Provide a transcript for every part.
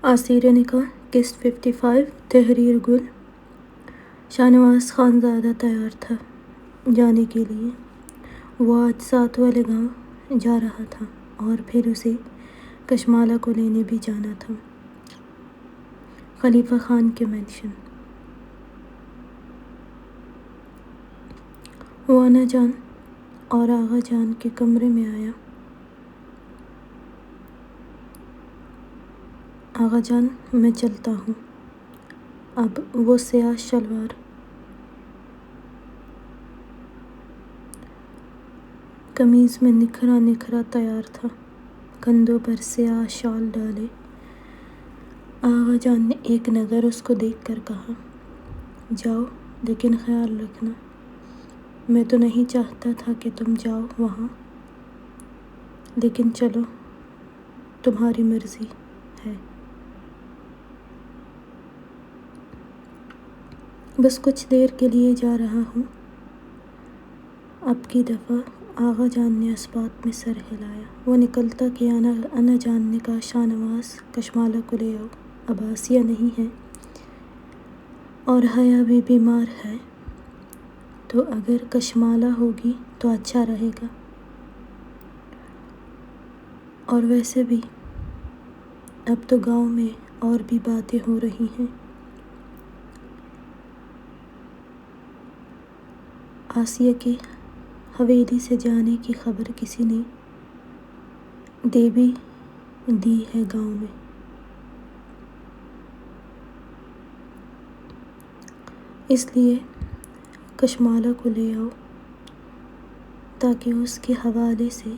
آثیر نکاح قسط 55 تحریر گل۔ شاہنواز خانزادہ تیار تھا جانے کے لیے۔ وہ آج ساتھ والے گاؤں جا رہا تھا اور پھر اسے کشمالہ کو لینے بھی جانا تھا، خلیفہ خان کے مینشن۔ وہ انا جان اور آغا جان کے کمرے میں آیا۔ آغا جان میں چلتا ہوں۔ اب وہ سیاہ شلوار قمیض میں نکھرا نکھرا تیار تھا، کندھوں پر سیاہ شال ڈالے۔ آغا جان نے ایک نظر اس کو دیکھ کر کہا، جاؤ لیکن خیال رکھنا، میں تو نہیں چاہتا تھا کہ تم جاؤ وہاں، لیکن چلو تمہاری مرضی ہے۔ بس کچھ دیر کے لیے جا رہا ہوں۔ اب کی دفعہ آغا جان نے اس بات میں سر ہلایا۔ وہ نکلتا کہ انا جان نے کہا، شاہنواز کشمالہ کو لے آؤ، اب آسیہ نہیں ہے اور حیا بھی بیمار ہے، تو اگر کشمالہ ہوگی تو اچھا رہے گا، اور ویسے بھی اب تو گاؤں میں اور بھی باتیں ہو رہی ہیں۔ آسیہ کے حویلی سے جانے کی خبر کسی نے دے بھی دی ہے گاؤں میں۔ اس لیے کشمالہ کو لے آؤ تاکہ اس کے حوالے سے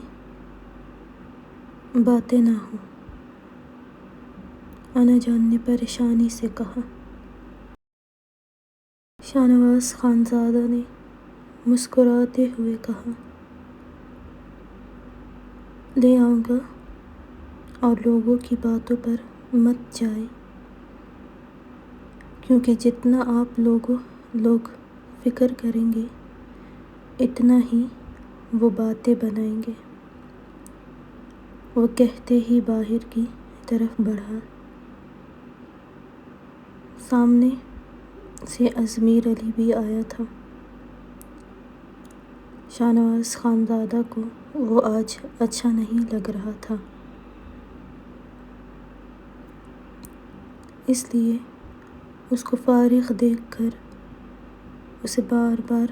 باتیں نہ ہوں۔ انا جان نے پریشانی سے کہا۔ شاہنواز خانزادہ نے مسکراتے ہوئے کہا، لے آؤں گا، اور لوگوں کی باتوں پر مت جائیں، کیونکہ جتنا آپ لوگ فکر کریں گے اتنا ہی وہ باتیں بنائیں گے۔ وہ کہتے ہی باہر کی طرف بڑھا۔ سامنے سے اضمیر علی بھی آیا تھا۔ شاہنواز خانزادہ کو وہ آج اچھا نہیں لگ رہا تھا، اس لیے اس کو فارغ دیکھ کر اسے بار بار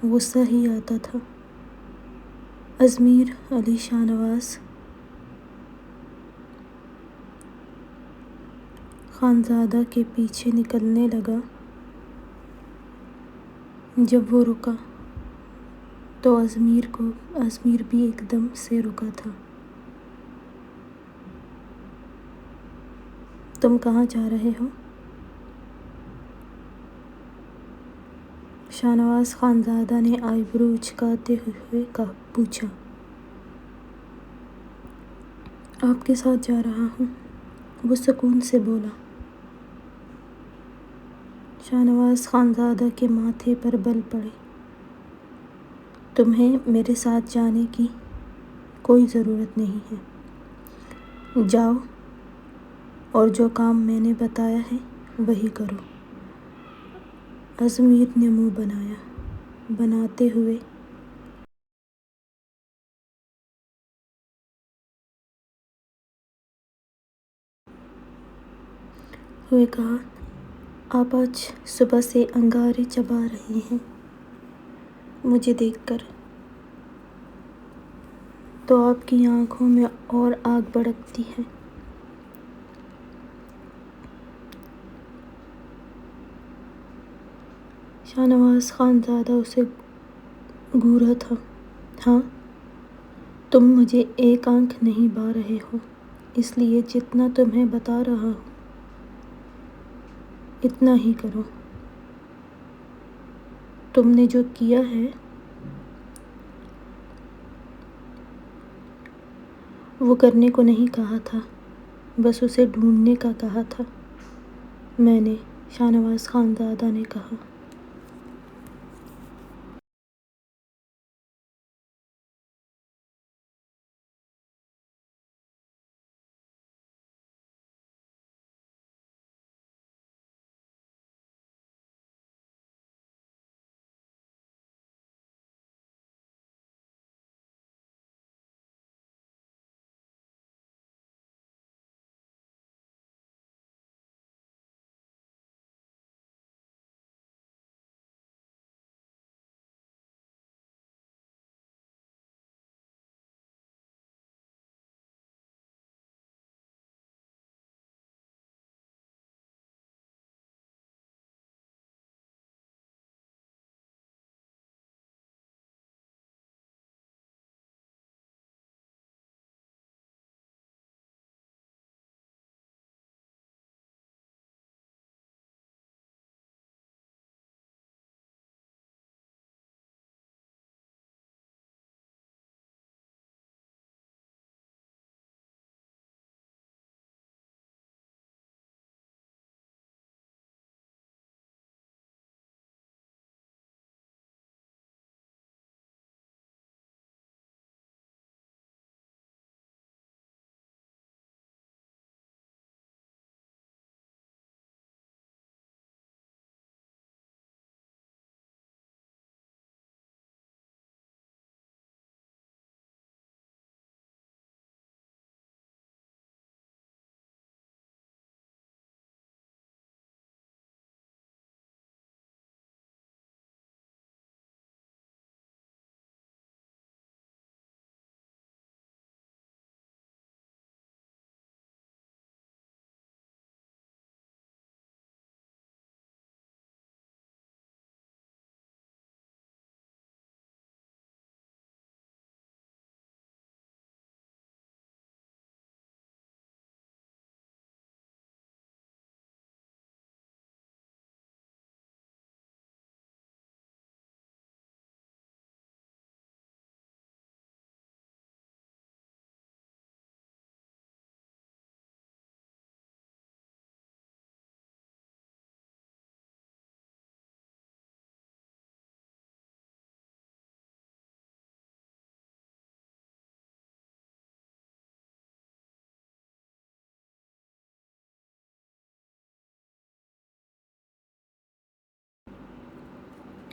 غصہ ہی آتا تھا۔ اضمیر علی شاہنواز خانزادہ کے پیچھے نکلنے لگا۔ جب وہ رکا تو اضمیر بھی ایک دم سے رکا تھا۔ تم کہاں جا رہے ہو؟ شاہنواز خانزادہ نے آئی برو اچکاتے ہوئے پوچھا۔ آپ کے ساتھ جا رہا ہوں، وہ سکون سے بولا۔ شاہنواز خانزادہ کے ماتھے پر بل پڑے۔ تمہیں میرے ساتھ جانے کی کوئی ضرورت نہیں ہے، جاؤ اور جو کام میں نے بتایا ہے وہی کرو۔ اضمیر نے منہ بناتے ہوئے کہا، آپ آج صبح سے انگارے چبا رہے ہیں، مجھے دیکھ کر تو آپ کی آنکھوں میں اور آگ بھڑکتی ہے۔ شاہنواز خانزادہ اسے گھورا تھا۔ ہاں، تم مجھے ایک آنکھ نہیں بھا رہے ہو، اس لیے جتنا تمہیں بتا رہا ہوں اتنا ہی کرو۔ تم نے جو کیا ہے وہ کرنے کو نہیں کہا تھا، بس اسے ڈھونڈنے کا کہا تھا میں نے، شاہنواز خانزادہ نے کہا۔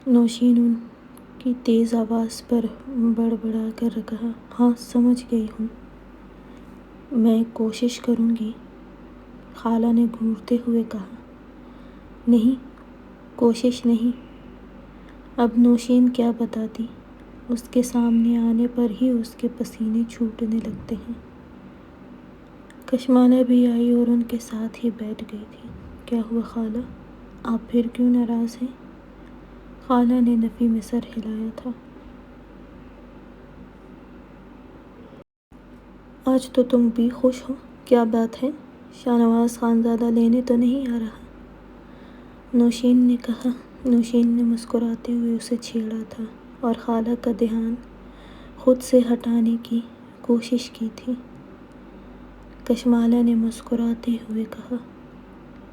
نوشین ان کی تیز آواز پر بڑبڑا کر کہا، ہاں سمجھ گئی ہوں، میں کوشش کروں گی۔ خالہ نے گھورتے ہوئے کہا، نہیں، کوشش نہیں۔ اب نوشین کیا بتاتی، اس کے سامنے آنے پر ہی اس کے پسینے چھوٹنے لگتے ہیں۔ کشمالہ بھی آئی اور ان کے ساتھ ہی بیٹھ گئی تھی۔ کیا ہوا خالہ، آپ پھر کیوں ناراض ہیں؟ خالہ نے نفی میں سر ہلایا تھا۔ آج تو تم بھی خوش ہو، کیا بات ہے؟ شاہ نواز خانزادہ لینے تو نہیں آ رہا؟ نوشین نے کہا۔ نوشین نے مسکراتے ہوئے اسے چھیڑا تھا اور خالہ کا دھیان خود سے ہٹانے کی کوشش کی تھی۔ کشمالہ نے مسکراتے ہوئے کہا،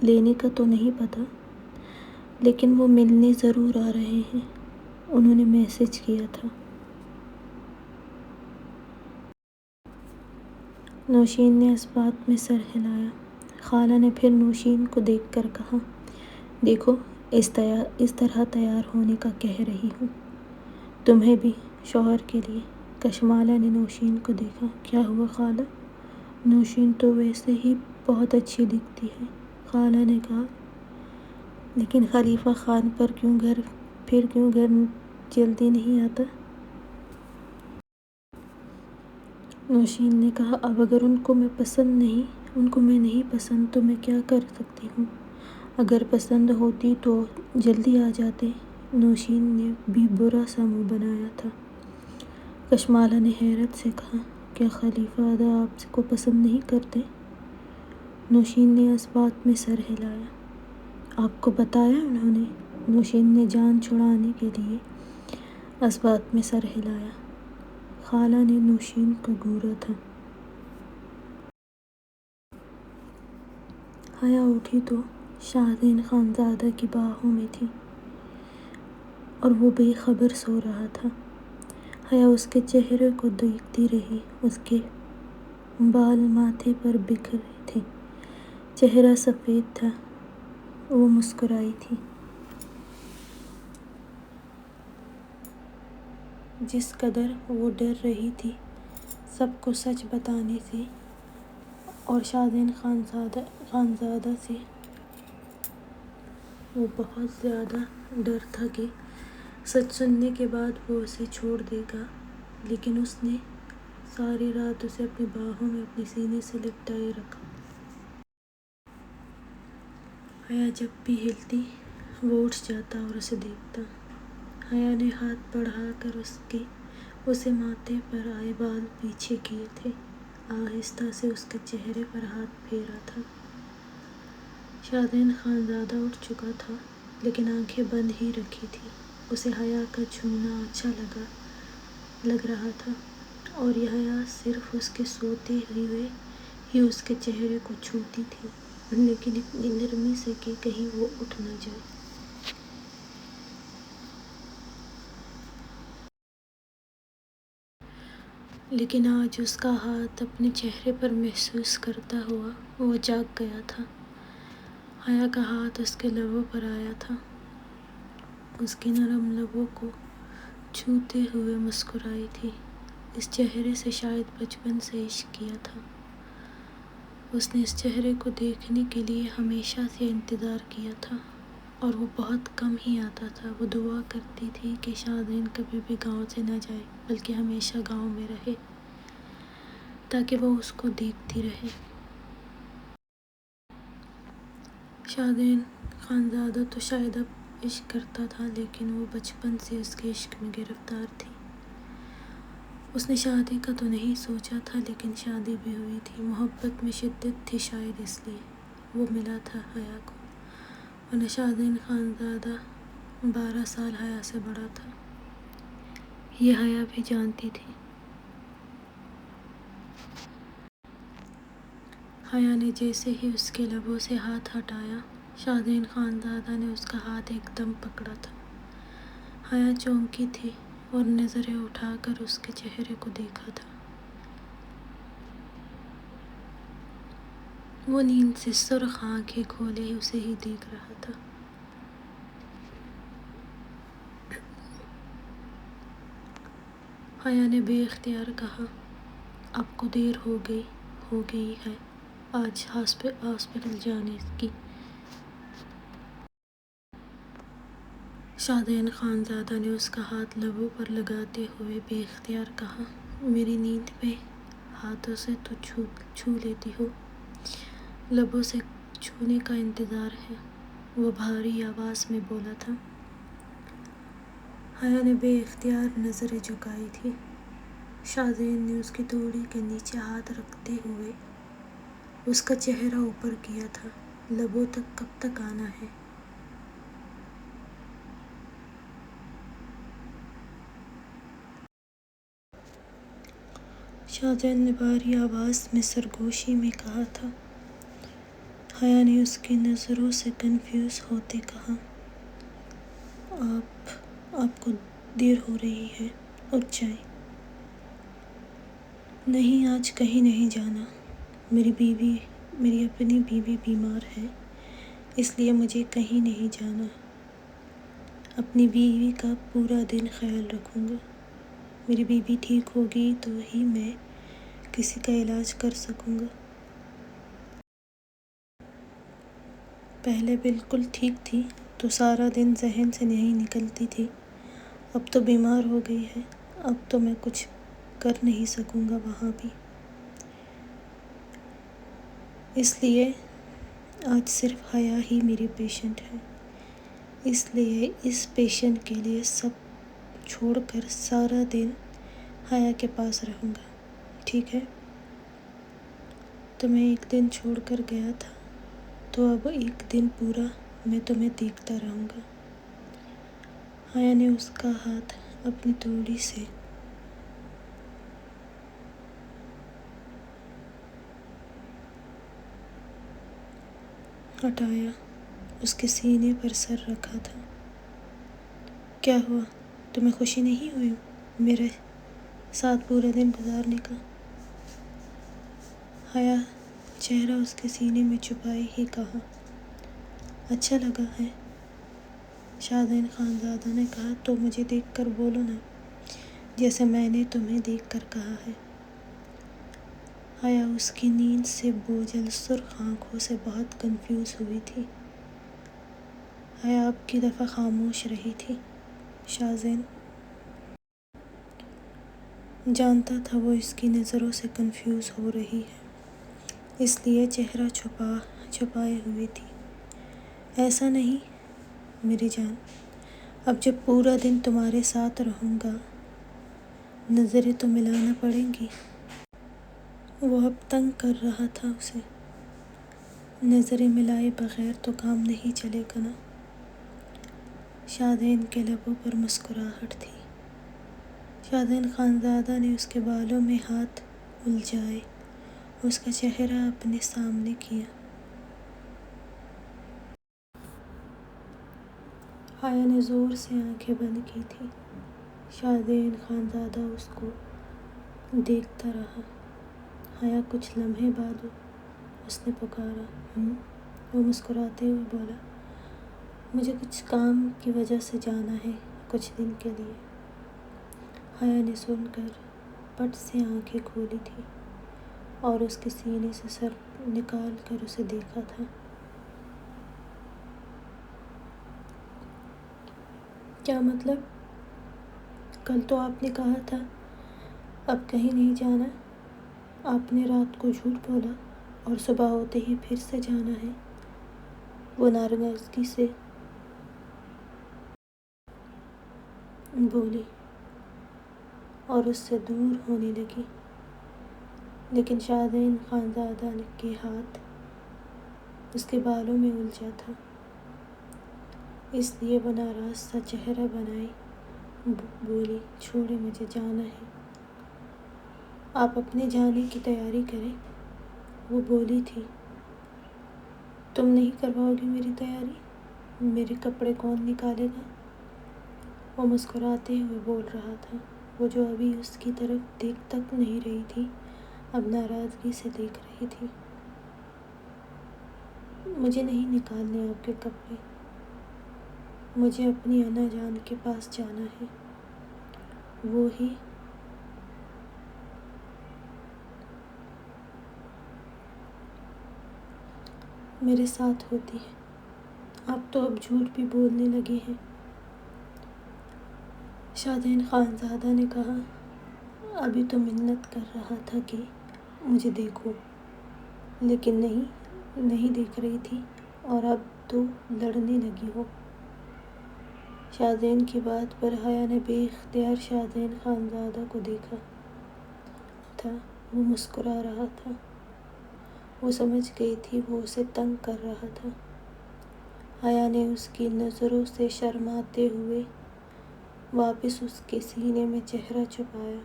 لینے کا تو نہیں پتہ، لیکن وہ ملنے ضرور آ رہے ہیں، انہوں نے میسج کیا تھا۔ نوشین نے اس بات میں سر ہلایا۔ خالہ نے پھر نوشین کو دیکھ کر کہا، دیکھو اس طرح تیار ہونے کا کہہ رہی ہوں، تمہیں بھی شوہر کے لیے۔ کشمالہ نے نوشین کو دیکھا۔ کیا ہوا خالہ، نوشین تو ویسے ہی بہت اچھی دکھتی ہے، خالہ نے کہا، لیکن خلیفہ خان پر پھر کیوں گھر جلدی نہیں آتا؟ نوشین نے کہا، اب اگر ان کو میں نہیں پسند تو میں کیا کر سکتی ہوں؟ اگر پسند ہوتی تو جلدی آ جاتے۔ نوشین نے بھی برا سا منہ بنایا تھا۔ کشمالہ نے حیرت سے کہا، کیا خلیفہ آدا آپ کو پسند نہیں کرتے؟ نوشین نے اس بات میں سر ہلایا۔ آپ کو بتایا انہوں نے؟ نوشین نے جان چھڑانے کے لیے اس بات میں سر ہلایا۔ خالہ نے نوشین کو گھورا تھا۔ حیا اٹھی تو شاہزین خانزادہ کی باہوں میں تھی اور وہ بے خبر سو رہا تھا۔ حیا اس کے چہرے کو دیکھتی رہی، اس کے بال ماتھے پر بکھرے تھے، چہرہ سفید تھا، وہ مسکرائی تھی۔ جس قدر وہ ڈر رہی تھی سب کو سچ بتانے سے اور شاہزین خانزادہ سے، وہ بہت زیادہ ڈر تھا کہ سچ سننے کے بعد وہ اسے چھوڑ دے گا، لیکن اس نے ساری رات اسے اپنی باہوں میں اپنے سینے سے لپٹائے رکھا۔ حیا جب بھی ہلتی وہ اٹھ جاتا اور اسے دیکھتا۔ حیا نے ہاتھ بڑھا کر اسے ماتھے پر آئے بال پیچھے کیے تھے، آہستہ سے اس کے چہرے پر ہاتھ پھیرا تھا۔ شاہزین خانزادہ اٹھ چکا تھا لیکن آنکھیں بند ہی رکھی تھی۔ اسے حیا کا چھونا اچھا لگ رہا تھا اور یہ حیا صرف اس کے سوتے ہوئے ہی اس کے چہرے کو چھوتی تھی، لیکن اتنی نرمی سے کہ کہیں وہ اٹھ نہ جائے۔ لیکن آج اس کا ہاتھ اپنے چہرے پر محسوس کرتا ہوا وہ جاگ گیا تھا۔ حیا کا ہاتھ اس کے لبوں پر آیا تھا، اس کے نرم لبوں کو چھوتے ہوئے مسکرائی تھی۔ اس چہرے سے شاید بچپن سے عشق کیا تھا۔ اس نے اس چہرے کو دیکھنے کے لیے ہمیشہ سے انتظار کیا تھا اور وہ بہت کم ہی آتا تھا۔ وہ دعا کرتی تھی کہ شاہزین کبھی بھی گاؤں سے نہ جائے بلکہ ہمیشہ گاؤں میں رہے تاکہ وہ اس کو دیکھتی رہے۔ شاہزین خانزادہ تو شاید اب عشق کرتا تھا لیکن وہ بچپن سے اس کے عشق میں گرفتار تھی۔ اس نے شادی کا تو نہیں سوچا تھا لیکن شادی بھی ہوئی تھی۔ محبت میں شدت تھی شاید اس لیے وہ ملا تھا حیا کو، ورنہ شاہزین خانزادہ 12 سال حیا سے بڑا تھا، یہ حیا بھی جانتی تھی۔ حیا نے جیسے ہی اس کے لبوں سے ہاتھ ہٹایا، شاہزین خانزادہ نے اس کا ہاتھ ایک دم پکڑا تھا۔ حیا چونکی تھی اور نظریں اٹھا کر اس کے چہرے کو دیکھا تھا۔ وہ نیند سے سرخ آنکھیں کھولے اسے ہی دیکھ رہا تھا۔ حیا نے بے اختیار کہا، آپ کو دیر ہو گئی ہے آج ہاسپٹل جانے کی۔ شادین خانزادہ نے اس کا ہاتھ لبوں پر لگاتے ہوئے بے اختیار کہا، میری نیند میں ہاتھوں سے تو چھو لیتی ہو، لبوں سے چھونے کا انتظار ہے، وہ بھاری آواز میں بولا تھا۔ حیا نے بے اختیار نظریں جھکائی تھیں۔ شادین نے اس کی توڑی کے نیچے ہاتھ رکھتے ہوئے اس کا چہرہ اوپر کیا تھا، لبوں تک کب تک آنا ہے؟ شادین نے بھاری آواز میں سرگوشی میں کہا تھا۔ حیا نے اس کی نظروں سے کنفیوز ہوتے کہا، آپ کو دیر ہو رہی ہے، اٹھ جائیں۔ نہیں، آج کہیں نہیں جانا، میری اپنی بیوی بیمار ہے، اس لیے مجھے کہیں نہیں جانا، اپنی بیوی کا پورا دن خیال رکھوں گا، میری بیوی ٹھیک ہوگی تو ہی میں کسی کا علاج کر سکوں گا۔ پہلے بالکل ٹھیک تھی تو سارا دن ذہن سے نہیں نکلتی تھی، اب تو بیمار ہو گئی ہے، اب تو میں کچھ کر نہیں سکوں گا وہاں بھی، اس لیے آج صرف حیا ہی میری پیشنٹ ہے، اس لیے اس پیشنٹ کے لیے سب چھوڑ کر سارا دن حیا کے پاس رہوں گا، ٹھیک ہے؟ تمہیں ایک دن چھوڑ کر گیا تھا تو اب ایک دن پورا میں تمہیں دیکھتا رہوں گا۔ حیا نے اس کا ہاتھ اپنی توڑی سے ہٹایا، اس کے سینے پر سر رکھا تھا۔ کیا ہوا؟ تمہیں خوشی نہیں ہوئی میرے ساتھ پورا دن گزارنے کا؟ حیا چہرہ اس کے سینے میں چھپائے ہی کہا، اچھا لگا ہے؟ شادین خانزادہ نے کہا، تو مجھے دیکھ کر بولو نا، جیسے میں نے تمہیں دیکھ کر کہا ہے۔ حیا اس کی نیند سے بوجھل سرخ آنکھوں سے بہت کنفیوز ہوئی تھی۔ حیا اب کی دفعہ خاموش رہی تھی۔ شادین جانتا تھا وہ اس کی نظروں سے کنفیوز ہو رہی ہے، اس لیے چہرہ چھپائے ہوئی تھی۔ ایسا نہیں میری جان، اب جب پورا دن تمہارے ساتھ رہوں گا، نظریں تو ملانا پڑیں گی۔ وہ اب تنگ کر رہا تھا اسے، نظریں ملائے بغیر تو کام نہیں چلے گا نا۔ شادین کے لبوں پر مسکراہٹ تھی۔ شادین خانزادہ نے اس کے بالوں میں ہاتھ الجھائے، اس کا چہرہ اپنے سامنے کیا۔ حیا نے زور سے آنکھیں بند کی تھیں۔ شادین خانزادہ اس کو دیکھتا رہا۔ حیا کچھ لمحے بعد اس نے پکارا، وہ مسکراتے ہوئے بولا، مجھے کچھ کام کی وجہ سے جانا ہے، کچھ دن کے لیے۔ حیا نے سن کر پٹ سے آنکھیں کھولی تھیں اور اس کے سینے سے سر نکال کر اسے دیکھا تھا۔ کیا مطلب؟ کل تو آپ نے کہا تھا اب کہیں نہیں جانا، آپ نے رات کو جھوٹ بولا اور صبح ہوتے ہی پھر سے جانا ہے، وہ ناراضگی سے بولی اور اس سے دور ہونے لگی، لیکن شادین خانزادہ کے ہاتھ اس کے بالوں میں الجھا تھا، اس لیے وہ ناراض سا چہرہ بنائے بولی، چھوڑیں، مجھے جانا ہے، آپ اپنے جانے کی تیاری کریں۔ وہ بولی تھی، تم نہیں کرواؤ گی میری تیاری، میرے کپڑے کون نکالے گا؟ وہ مسکراتے ہوئے بول رہا تھا، وہ جو ابھی اس کی طرف دیکھ تک نہیں رہی تھی، اب ناراضگی سے دیکھ رہی تھی۔ مجھے نہیں نکالنے آپ کے کپڑے، مجھے اپنی انا جان کے پاس جانا ہے، وہ ہی میرے ساتھ ہوتی ہے۔ آپ تو اب جھوٹ بھی بولنے لگے ہیں۔ شادین خانزادہ نے کہا، ابھی تو منت کر رہا تھا کہ مجھے دیکھو، لیکن نہیں دیکھ رہی تھی، اور اب تو لڑنے لگی ہو۔ شادین کی بات پر حیا نے بے اختیار شادین خانزادہ کو دیکھا تھا۔ وہ مسکرا رہا تھا۔ وہ سمجھ گئی تھی وہ اسے تنگ کر رہا تھا۔ حیا نے اس کی نظروں سے شرماتے ہوئے واپس اس کے سینے میں چہرہ چھپایا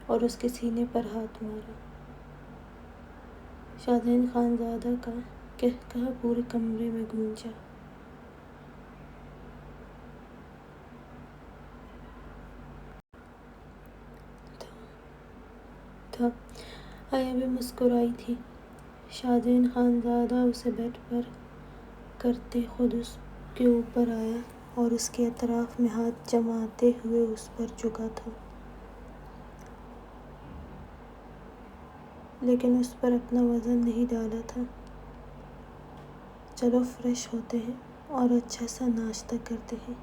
اور اس کے سینے پر ہاتھ مارا۔ شادین خانزادہ کا قہقہہ پورے کمرے میں گونجا۔ حیا بھی مسکرائی تھی۔ شادین خانزادہ اسے بیڈ پر کرتے خود اس کے اوپر آیا اور اس کے اطراف میں ہاتھ جماتے ہوئے اس پر جھکا تھا، لیکن اس پر اپنا وزن نہیں ڈالا تھا۔ چلو فریش ہوتے ہیں اور اچھا سا ناشتہ کرتے ہیں۔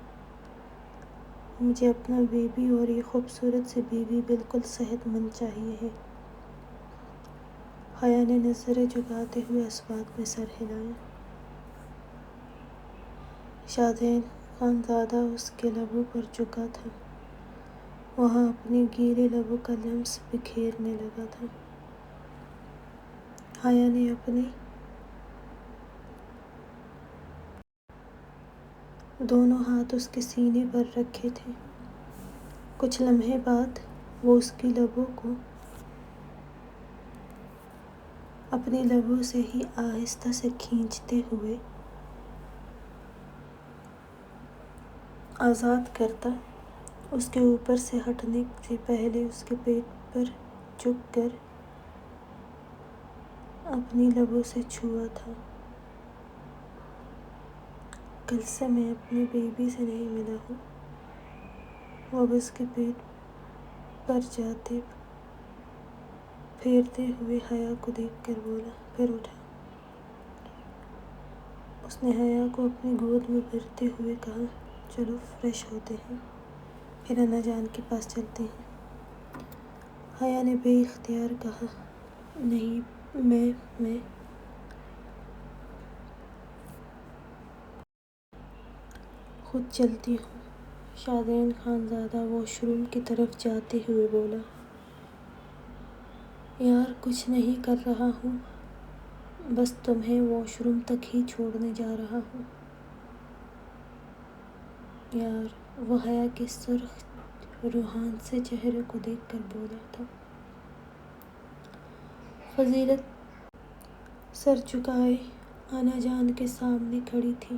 مجھے اپنا بیبی اور یہ خوبصورت سی بیوی بالکل صحت مند چاہیے ہے۔ حیا نے نظریں جھکاتے ہوئے اس بات میں سر ہلایا۔ شادین خانزادہ اس کے لبوں پر جھکا تھا، وہاں اپنے گیلے لبوں کا لمس بکھیرنے لگا تھا۔ حیا نے اپنے دونوں ہاتھ اس کے سینے پر رکھے تھے۔ کچھ لمحے بعد وہ اس کی لبوں کو اپنے لبوں سے ہی آہستہ سے کھینچتے ہوئے آزاد کرتا، اس کے اوپر سے ہٹنے سے پہلے اس کے پیٹ پر جھک کر اپنی لبوں سے چھوا تھا۔ کل سے میں اپنے بیبی سے نہیں ملا ہوں۔ وہ اب اس کے پیٹ پر جاتے پھیرتے ہوئے حیا کو دیکھ کر بولا، پھر اٹھا۔ اس نے حیا کو اپنی گود میں بھرتے ہوئے کہا، چلو فریش ہوتے ہیں، پھر انا جان کے پاس چلتے ہیں۔ حیا نے بے اختیار کہا، نہیں، میں خود چلتی ہوں۔ شادین خانزادہ واش روم کی طرف جاتے ہوئے بولا، یار کچھ نہیں کر رہا ہوں، بس تمہیں واش روم تک ہی چھوڑنے جا رہا ہوں۔ یار، وہ حیا کے سرخ روحان سے چہرے کو دیکھ کر بولا تھا۔ فضیلت سر جھکائے انا جان کے سامنے کھڑی تھی۔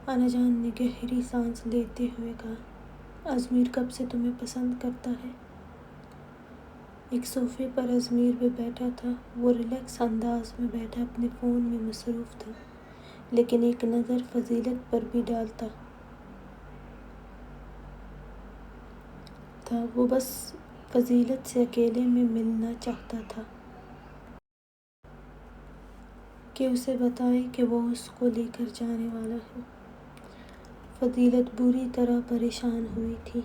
انا جان نے گہری سانس لیتے ہوئے کہا، ازمیر کب سے تمہیں پسند کرتا ہے؟ ایک صوفے پر ازمیر بھی بیٹھا تھا۔ وہ ریلیکس انداز میں بیٹھا اپنے فون میں مصروف تھا، لیکن ایک نظر فضیلت پر بھی ڈالتا تھا۔ وہ بس فضیلت سے اکیلے میں ملنا چاہتا تھا کہ اسے بتائے کہ وہ اس کو لے کر جانے والا ہے۔ فضیلت بری طرح پریشان ہوئی تھی۔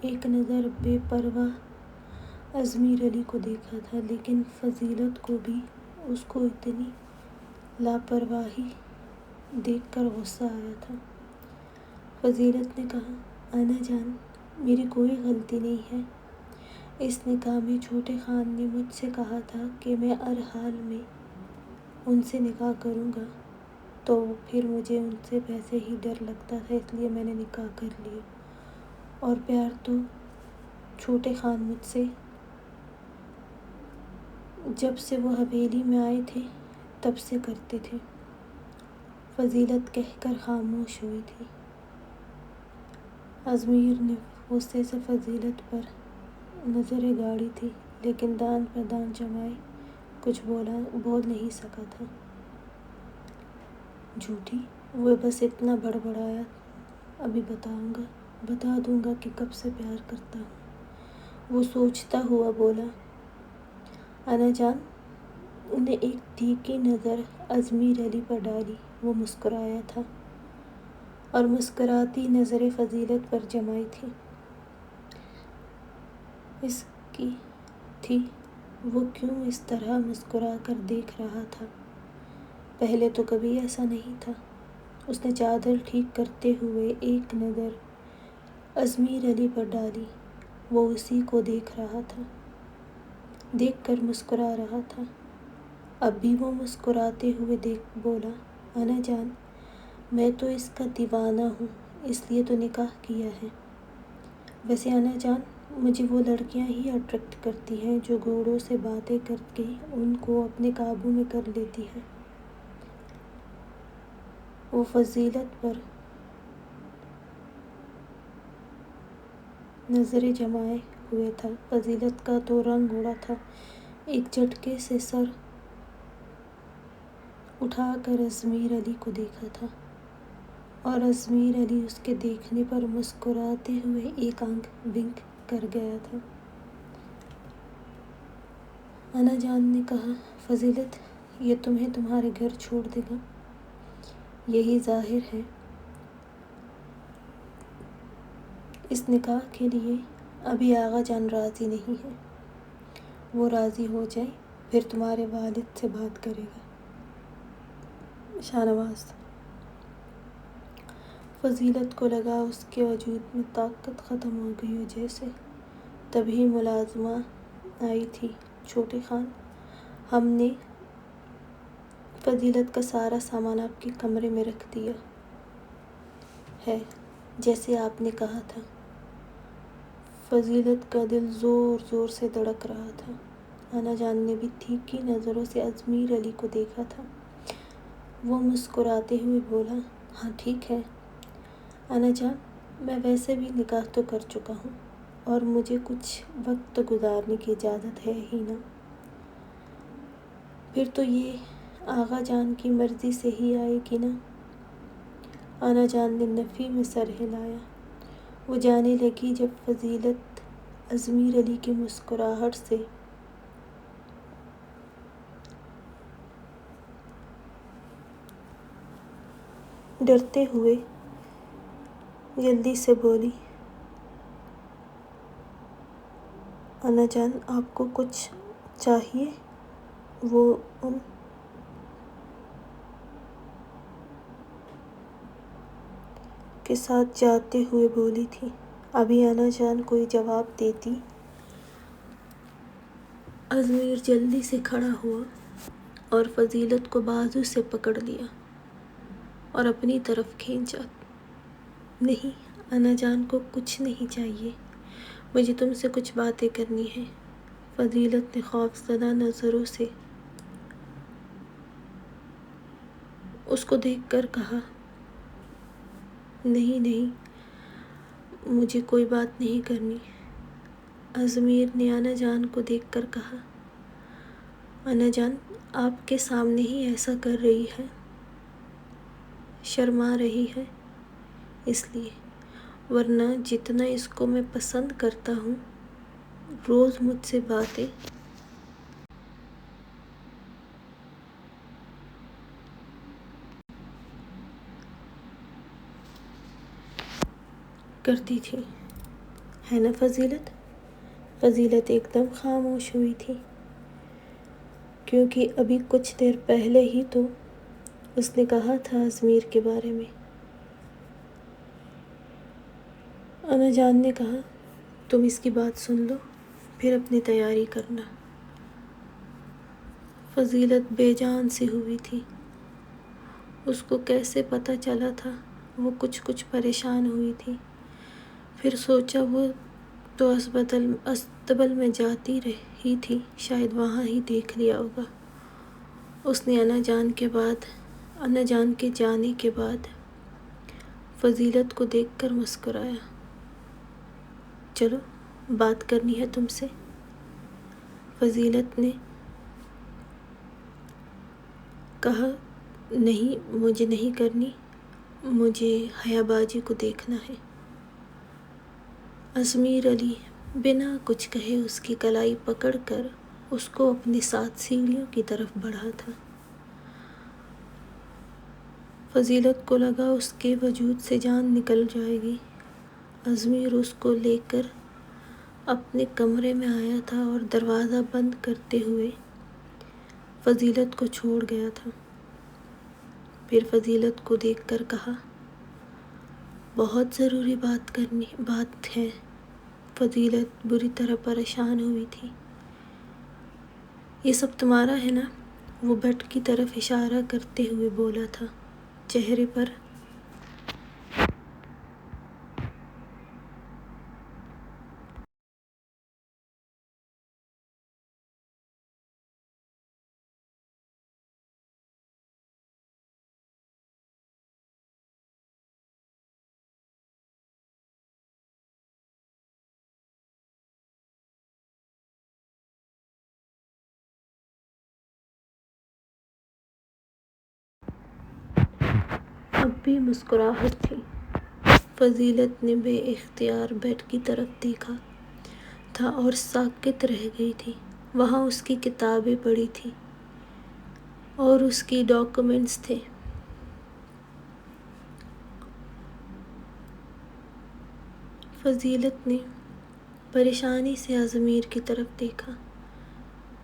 ایک نظر بے پرواہ ازمیر علی کو دیکھا تھا، لیکن فضیلت کو بھی اس کو اتنی لاپرواہی دیکھ کر غصہ آیا تھا۔ فضیلت نے کہا، انا جان، میری کوئی غلطی نہیں ہے۔ اس نکاح میں چھوٹے خان نے مجھ سے کہا تھا کہ میں ہر حال میں ان سے نکاح کروں گا، تو پھر مجھے ان سے ویسے ہی ڈر لگتا تھا، اس لیے میں نے نکاح کر لیا۔ اور پیار تو چھوٹے خان مجھ سے جب سے وہ حویلی میں آئے تھے تب سے کرتے تھے۔ فضیلت کہہ کر خاموش ہوئی تھی۔ ازمیر نے غصے سے فضیلت پر نظریں گاڑی تھی، لیکن دان پر دان جمائے کچھ بول نہیں سکا تھا۔ جھوٹی، وہ بس اتنا بڑبڑایا، ابھی بتا دوں گا کہ کب سے پیار کرتا ہوں۔ وہ سوچتا ہوا بولا، انا جان، نے ایک تیکھی نظر ازمیر علی پر ڈالی۔ وہ مسکرایا تھا اور مسکراتی نظریں فضیلت پر جمائی تھی۔ اس کی تھی وہ کیوں اس طرح مسکرا کر دیکھ رہا تھا؟ پہلے تو کبھی ایسا نہیں تھا۔ اس نے چادر ٹھیک کرتے ہوئے ایک نظر ازمیر علی پر ڈالی۔ وہ اسی کو دیکھ رہا تھا، دیکھ کر مسکرا رہا تھا۔ اب بھی وہ مسکراتے ہوئے بولا، انا جان، میں تو اس کا دیوانہ ہوں، اس لیے تو نکاح کیا ہے۔ ویسے انا جان، مجھے وہ لڑکیاں ہی اٹریکٹ کرتی ہیں جو گھوڑوں سے باتیں کر کے ان کو اپنے قابو میں کر لیتی ہیں۔ وہ فضیلت پر نظریں جمائے ہوئے تھا۔ فضیلت کا تو رنگ اڑا تھا۔ ایک جھٹکے سے سر اٹھا کر ازمیر علی کو دیکھا تھا اور ازمیر علی اس کے دیکھنے پر مسکراتے ہوئے ایک آنکھ ونک کر گیا تھا۔ انا جان نے کہا، فضیلت، یہ تمہیں تمہارے گھر چھوڑ دے گا؟ یہی ظاہر ہے۔ اس نکاح کے لیے ابھی آغا جان راضی نہیں ہے۔ وہ راضی ہو جائے پھر تمہارے والد سے بات کرے گا۔ شاہنواز۔ فضیلت کو لگا اس کے وجود میں طاقت ختم ہو گئی ہو جیسے۔ تبھی ملازمہ آئی تھی، چھوٹے خان، ہم نے فضیلت کا سارا سامان آپ کے کمرے میں رکھ دیا ہے، جیسے آپ نے کہا تھا۔ فضیلت کا دل زور زور سے دھڑک رہا تھا۔ انا جان نے بھی تیکھی نظروں سے ازمیر علی کو دیکھا تھا۔ وہ مسکراتے ہوئے بولا، ہاں ٹھیک ہے انا جان، میں ویسے بھی نکاح تو کر چکا ہوں اور مجھے کچھ وقت تو گزارنے کی اجازت ہے ہی نا۔ پھر تو یہ آغا جان کی مرضی سے ہی آئے گی نا۔ انا جان نے نفی میں سر ہلایا۔ وہ جانے لگی جب فضیلت ازمیر علی کی مسکراہٹ سے ڈرتے ہوئے جلدی سے بولی، انا جان، آپ کو کچھ چاہیے؟ وہ ان کے ساتھ جاتے ہوئے بولی تھی۔ ابھی انا جان کوئی جواب دیتی، ازمیر جلدی سے کھڑا ہوا اور فضیلت کو بازو سے پکڑ لیا اور اپنی طرف کھینچا۔ نہیں، انا جان کو کچھ نہیں چاہیے، مجھے تم سے کچھ باتیں کرنی ہیں۔ فضیلت نے خوفزدہ نظروں سے اس کو دیکھ کر کہا، نہیں نہیں، مجھے کوئی بات نہیں کرنی۔ ازمیر نے انا جان کو دیکھ کر کہا، انا جان آپ کے سامنے ہی ایسا کر رہی ہے، شرما رہی ہے اس لیے، ورنہ جتنا اس کو میں پسند کرتا ہوں، روز مجھ سے باتیں کرتی تھی، ہے نا فضیلت؟ فضیلت ایک دم خاموش ہوئی تھی، کیونکہ ابھی کچھ دیر پہلے ہی تو اس نے کہا تھا ازمیر کے بارے میں۔ انا جان نے کہا، تم اس کی بات سن لو، پھر اپنی تیاری کرنا۔ فضیلت بے جان سی ہوئی تھی۔ اس کو کیسے پتہ چلا تھا؟ وہ کچھ پریشان ہوئی تھی۔ پھر سوچا وہ تو استبل میں جاتی رہی تھی، شاید وہاں ہی دیکھ لیا ہوگا۔ اس نے انا جان کے جانے کے بعد فضیلت کو دیکھ کر مسکرایا، چلو بات کرنی ہے تم سے۔ فضیلت نے کہا، نہیں مجھے نہیں کرنی، مجھے حیا باجی کو دیکھنا ہے۔ ازمیر علی بنا کچھ کہے اس کی کلائی پکڑ کر اس کو اپنی 7 سیڑھیوں کی طرف بڑھا تھا۔ فضیلت کو لگا اس کے وجود سے جان نکل جائے گی۔ ازمیر اس کو لے کر اپنے کمرے میں آیا تھا اور دروازہ بند کرتے ہوئے فضیلت کو چھوڑ گیا تھا۔ پھر فضیلت کو دیکھ کر کہا، بہت ضروری بات ہے۔ فضیلت بری طرح پریشان ہوئی تھی۔ یہ سب تمہارا ہے نا؟ وہ بیڈ کی طرف اشارہ کرتے ہوئے بولا تھا، چہرے پر اب بھی مسکراہٹ تھی۔ فضیلت نے بے اختیار بیڈ کی طرف دیکھا تھا اور ساکت رہ گئی تھی۔ وہاں اس کی کتابیں پڑی تھیں اور اس کی ڈاکیومنٹس تھے۔ فضیلت نے پریشانی سے ازمیر کی طرف دیکھا،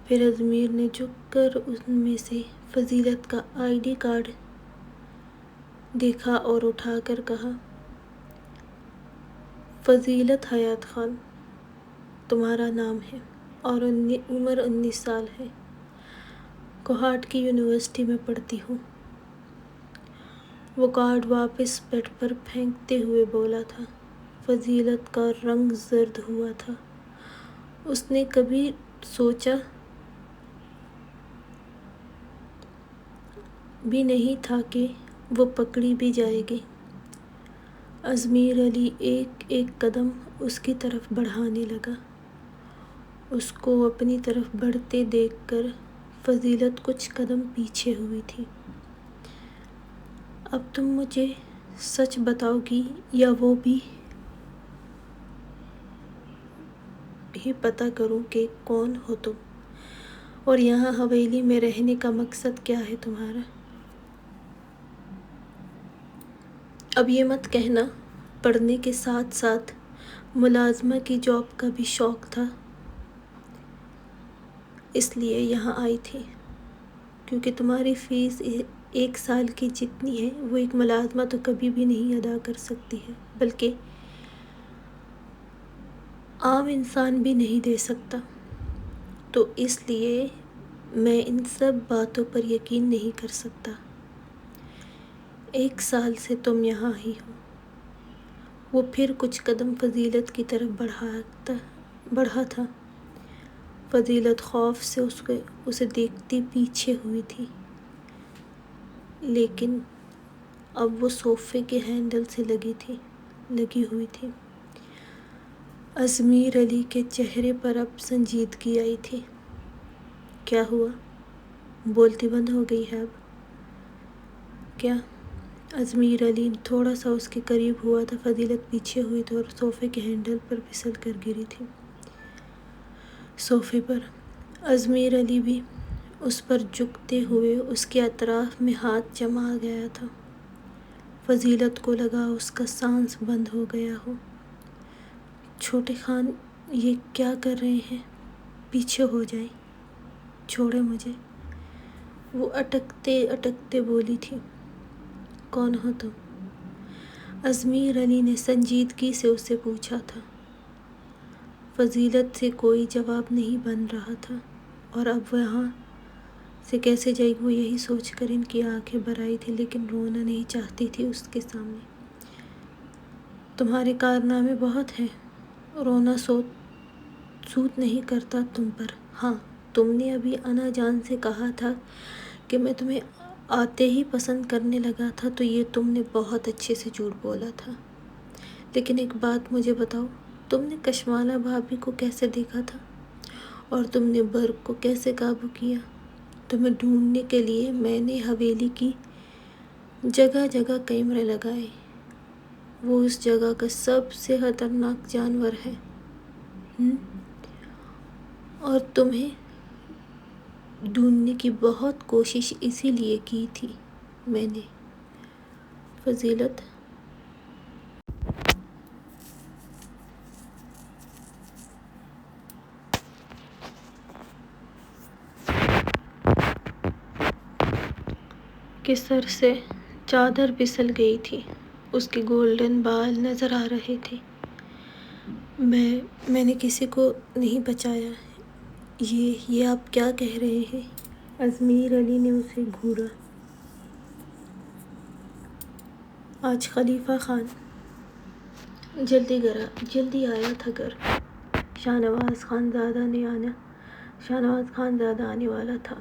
پھر ازمیر نے جھک کر ان میں سے فضیلت کا ID کارڈ دیکھا اور اٹھا کر کہا، فضیلت حیات خان تمہارا نام ہے اور عمر 19 سال ہے۔ کوہاٹ کی یونیورسٹی میں پڑھتی ہوں۔ وہ کارڈ واپس بیڈ پر پھینکتے ہوئے بولا تھا۔ فضیلت کا رنگ زرد ہوا تھا۔ اس نے کبھی سوچا بھی نہیں تھا کہ وہ پکڑی بھی جائے گی۔ ازمیر علی ایک ایک قدم اس کی طرف بڑھانے لگا۔ اس کو اپنی طرف بڑھتے دیکھ کر فضیلت کچھ قدم پیچھے ہوئی تھی۔ اب تم مجھے سچ بتاؤ گی یا وہ بھی پتہ کروں کہ کون ہو تم اور یہاں حویلی میں رہنے کا مقصد کیا ہے تمہارا؟ اب یہ مت کہنا پڑھنے کے ساتھ ساتھ ملازمہ کی جاب کا بھی شوق تھا۔ اس لیے یہاں آئی تھی کیونکہ تمہاری فیس 1 سال کی جتنی ہے وہ ایک ملازمہ تو کبھی بھی نہیں ادا کر سکتی ہے، بلکہ عام انسان بھی نہیں دے سکتا۔ تو اس لیے میں ان سب باتوں پر یقین نہیں کر سکتا۔ 1 سال سے تم یہاں ہی ہو۔ وہ پھر کچھ قدم فضیلت کی طرف بڑھا تھا۔ فضیلت خوف سے اسے دیکھتی پیچھے ہوئی تھی، لیکن اب وہ صوفے کے ہینڈل سے لگی ہوئی تھی۔ ازمیر علی کے چہرے پر اب سنجیدگی آئی تھی۔ کیا ہوا؟ بولتی بند ہو گئی ہے اب؟ کیا؟ ازمیر علی تھوڑا سا اس کے قریب ہوا تھا۔ فضیلت پیچھے ہوئی تھی اور صوفے کے ہینڈل پر پھسل کر گری تھی۔ صوفے پر ازمیر علی بھی اس پر جھکتے ہوئے اس کے اطراف میں ہاتھ جما گیا تھا۔ فضیلت کو لگا اس کا سانس بند ہو گیا ہو۔ چھوٹے خان یہ کیا کر رہے ہیں؟ پیچھے ہو جائیں، چھوڑیں مجھے، وہ اٹکتے اٹکتے بولی تھی۔ کون ہو تم؟ ازمیر علی نے سنجیدگی سے اسے پوچھا تھا۔ فضیلت سے کوئی جواب نہیں بن رہا تھا اور اب وہاں سے کیسے جائے گی وہ یہی سوچ کر ان کی آنکھیں بھر آئی تھیں، لیکن رونا نہیں چاہتی تھی اس کے سامنے۔ تمہارے کارنامے بہت ہیں، رونا سوٹ نہیں کرتا تم پر۔ ہاں، تم نے ابھی انا جان سے کہا تھا کہ میں تمہیں آتے ہی پسند کرنے لگا تھا، تو یہ تم نے بہت اچھے سے جھوٹ بولا تھا۔ لیکن ایک بات مجھے بتاؤ، تم نے کشمالہ بھابھی کو کیسے دیکھا تھا اور تم نے برق کو کیسے قابو کیا؟ تمہیں ڈھونڈنے کے لیے میں نے حویلی کی جگہ جگہ کیمرے لگائے۔ وہ اس جگہ کا سب سے خطرناک جانور ہے۔ اور تمہیں ڈھونڈنے کی بہت کوشش اسی لیے کی تھی میں نے۔ فضیلت کے سر سے چادر پھسل گئی تھی، اس کے گولڈن بال نظر آ رہے تھے۔ میں نے کسی کو نہیں بچایا۔ یہ آپ کیا کہہ رہے ہیں؟ اضمیر علی نے اسے گھورا۔ آج خلیفہ خان جلدی آیا تھا گھر۔ شاہنواز خان زادہ آنے والا تھا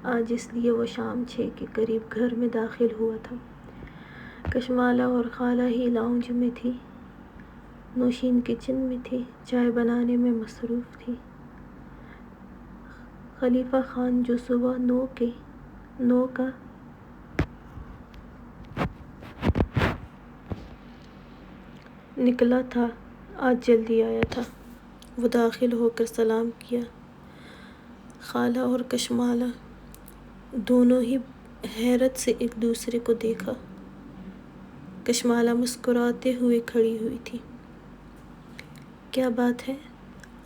آج، اس لیے وہ شام 6 کے قریب گھر میں داخل ہوا تھا۔ کشمالہ اور خالہ ہی لاؤنج میں تھی، نوشین کچن میں تھی، چائے بنانے میں مصروف تھی۔ خلیفہ خان جو صبح 9 کا نکلا تھا، آج جلدی آیا تھا۔ وہ داخل ہو کر سلام کیا۔ خالہ اور کشمالہ دونوں ہی حیرت سے ایک دوسرے کو دیکھا۔ کشمالہ مسکراتے ہوئے کھڑی ہوئی تھی۔ کیا بات ہے؟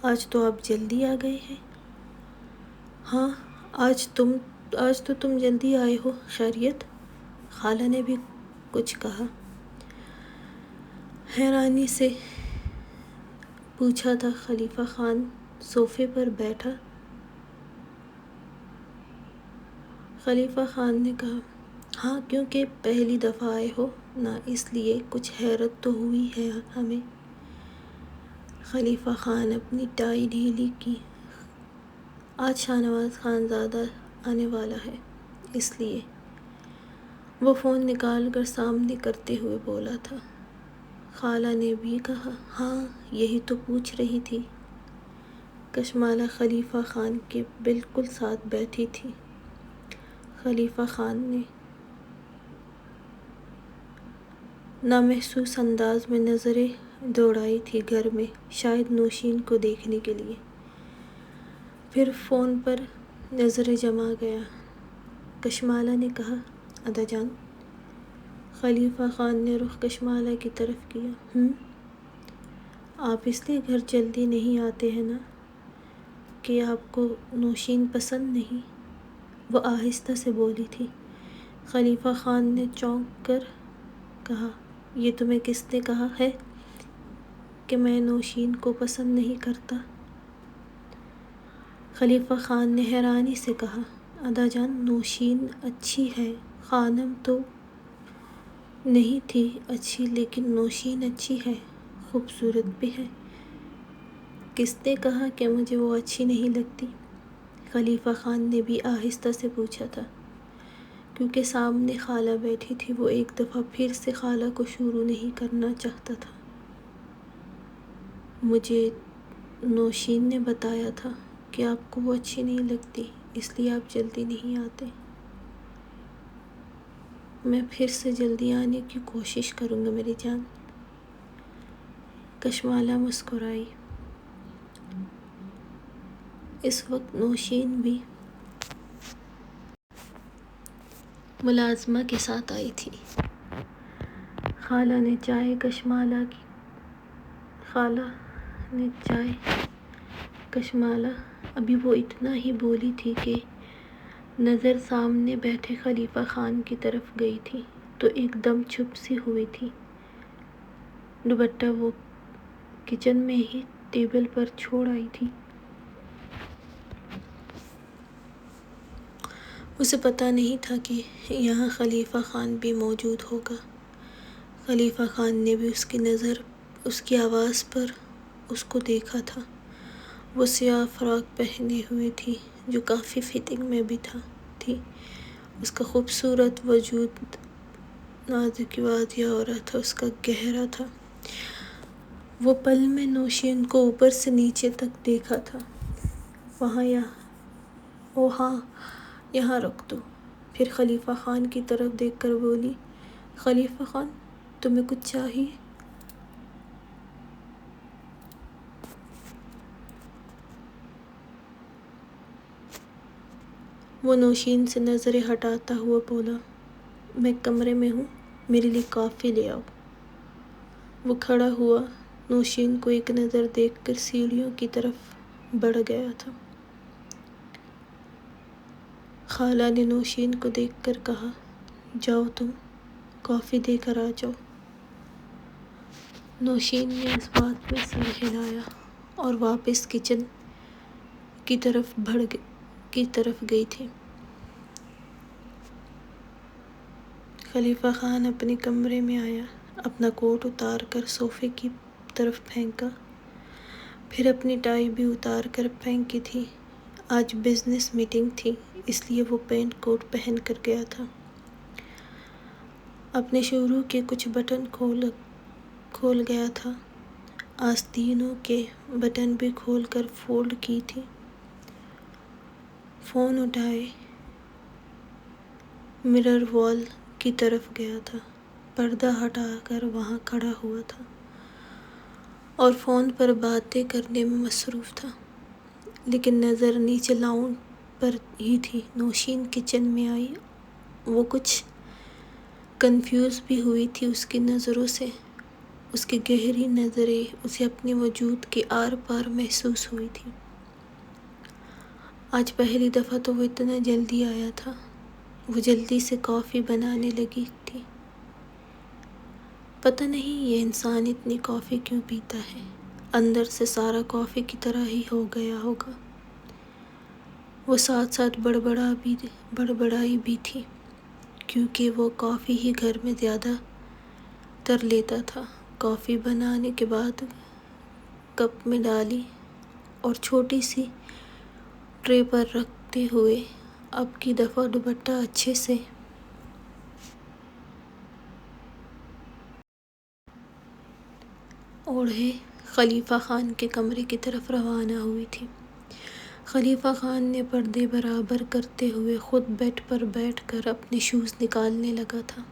آج تو آپ جلدی آ گئے ہیں۔ ہاں، آج تو تم جلدی آئے ہو، خیریت؟ خالہ نے بھی کچھ کہا۔ حیرانی سے پوچھا تھا۔ خلیفہ خان صوفے پر بیٹھا۔ خلیفہ خان نے کہا، ہاں، کیونکہ پہلی دفعہ آئے ہو نا، اس لیے کچھ حیرت تو ہوئی ہے ہمیں۔ خلیفہ خان اپنی ٹائی ڈھیلی کی۔ آج شاہنواز خان زادہ آنے والا ہے، اس لیے۔ وہ فون نکال کر سامنے کرتے ہوئے بولا تھا۔ خالہ نے بھی کہا، ہاں، یہی تو پوچھ رہی تھی۔ کشمالہ خلیفہ خان کے بالکل ساتھ بیٹھی تھی۔ خلیفہ خان نے نامحسوس انداز میں نظریں دوڑائی تھی گھر میں، شاید نوشین کو دیکھنے کے لیے۔ پھر فون پر نظریں جما گیا۔ کشمالہ نے کہا، ادا جان۔ خلیفہ خان نے رخ کشمالہ کی طرف کیا۔ آپ اس لیے گھر جلدی نہیں آتے ہیں نا کہ آپ کو نوشین پسند نہیں؟ وہ آہستہ سے بولی تھی۔ خلیفہ خان نے چونک کر کہا، یہ تمہیں کس نے کہا ہے کہ میں نوشین کو پسند نہیں کرتا؟ خلیفہ خان نے حیرانی سے کہا، ادا جان، نوشین اچھی ہے، خانم تو نہیں تھی اچھی، لیکن نوشین اچھی ہے، خوبصورت بھی ہے۔ کس نے کہا کہ مجھے وہ اچھی نہیں لگتی؟ خلیفہ خان نے بھی آہستہ سے پوچھا تھا۔ کیونکہ سامنے خالہ بیٹھی تھی، وہ ایک دفعہ پھر سے خالہ کو شروع نہیں کرنا چاہتا تھا۔ مجھے نوشین نے بتایا تھا کہ آپ کو وہ اچھی نہیں لگتی، اس لیے آپ جلدی نہیں آتے۔ میں پھر سے جلدی آنے کی کوشش کروں گا میری جان۔ کشمالہ مسکرائی۔ اس وقت نوشین بھی ملازمہ کے ساتھ آئی تھی۔ خالہ نے چائے کشمالہ ابھی وہ اتنا ہی بولی تھی کہ نظر سامنے بیٹھے خلیفہ خان کی طرف گئی تھی تو ایک دم چپ سی ہوئی تھی۔ دوپٹہ وہ کچن میں ہی ٹیبل پر چھوڑ آئی تھی۔ اسے پتہ نہیں تھا کہ یہاں خلیفہ خان بھی موجود ہوگا۔ خلیفہ خان نے بھی اس کی آواز پر اس کو دیکھا تھا۔ وہ سیاہ فراق پہنے ہوئی تھی جو کافی فٹنگ میں بھی تھی۔ اس کا خوبصورت وجود نازک وادیاں عورت تھا، اس کا گہرا تھا۔ وہ پل میں نوشین کو اوپر سے نیچے تک دیکھا تھا۔ ہاں، یہاں رکھ دو۔ پھر خلیفہ خان کی طرف دیکھ کر بولی، خلیفہ خان، تمہیں کچھ چاہیے؟ وہ نوشین سے نظریں ہٹاتا ہوا بولا، میں کمرے میں ہوں، میرے لیے کافی لے آؤ۔ وہ کھڑا ہوا، نوشین کو ایک نظر دیکھ کر سیڑھیوں کی طرف بڑھ گیا تھا۔ خالہ نے نوشین کو دیکھ کر کہا، جاؤ تم، کافی دے کر آ جاؤ۔ نوشین نے اس بات پہ سر ہلایا اور واپس کچن کی طرف گئی تھی۔ خلیفہ خان اپنے کمرے میں آیا، اپنا کوٹ اتار کر صوفے کی طرف پھینکا، پھر اپنی ٹائی بھی اتار کر پھینکی تھی۔ آج بزنس میٹنگ تھی، اس لیے وہ پینٹ کوٹ پہن کر گیا تھا۔ اپنے شروع کے کچھ بٹن کھول گیا تھا، آستینوں کے بٹن بھی کھول کر فولڈ کی تھی۔ فون اٹھائے مرر وال کی طرف گیا تھا، پردہ ہٹا کر وہاں کھڑا ہوا تھا اور فون پر باتیں کرنے میں مصروف تھا، لیکن نظر نیچے لاؤنج پر ہی تھی۔ نوشین کچن میں آئی، وہ کچھ کنفیوز بھی ہوئی تھی اس کی نظروں سے۔ اس کی گہری نظریں اسے اپنے وجود کے آر پار محسوس ہوئی تھی۔ آج پہلی دفعہ تو وہ اتنا جلدی آیا تھا۔ وہ جلدی سے کافی بنانے لگی تھی۔ پتہ نہیں یہ انسان اتنی کافی کیوں پیتا ہے، اندر سے سارا کافی کی طرح ہی ہو گیا ہوگا۔ وہ ساتھ ساتھ بڑبڑائی بھی تھی، کیونکہ وہ کافی ہی گھر میں زیادہ تر لیتا تھا۔ کافی بنانے کے بعد کپ میں ڈالی اور چھوٹی سی ٹرے پر رکھتے ہوئے اب کی دفعہ دوپٹہ اچھے سے اوڑھے خلیفہ خان کے کمرے کی طرف روانہ ہوئی تھی۔ خلیفہ خان نے پردے برابر کرتے ہوئے خود بیڈ پر بیٹھ کر اپنے شوز نکالنے لگا تھا۔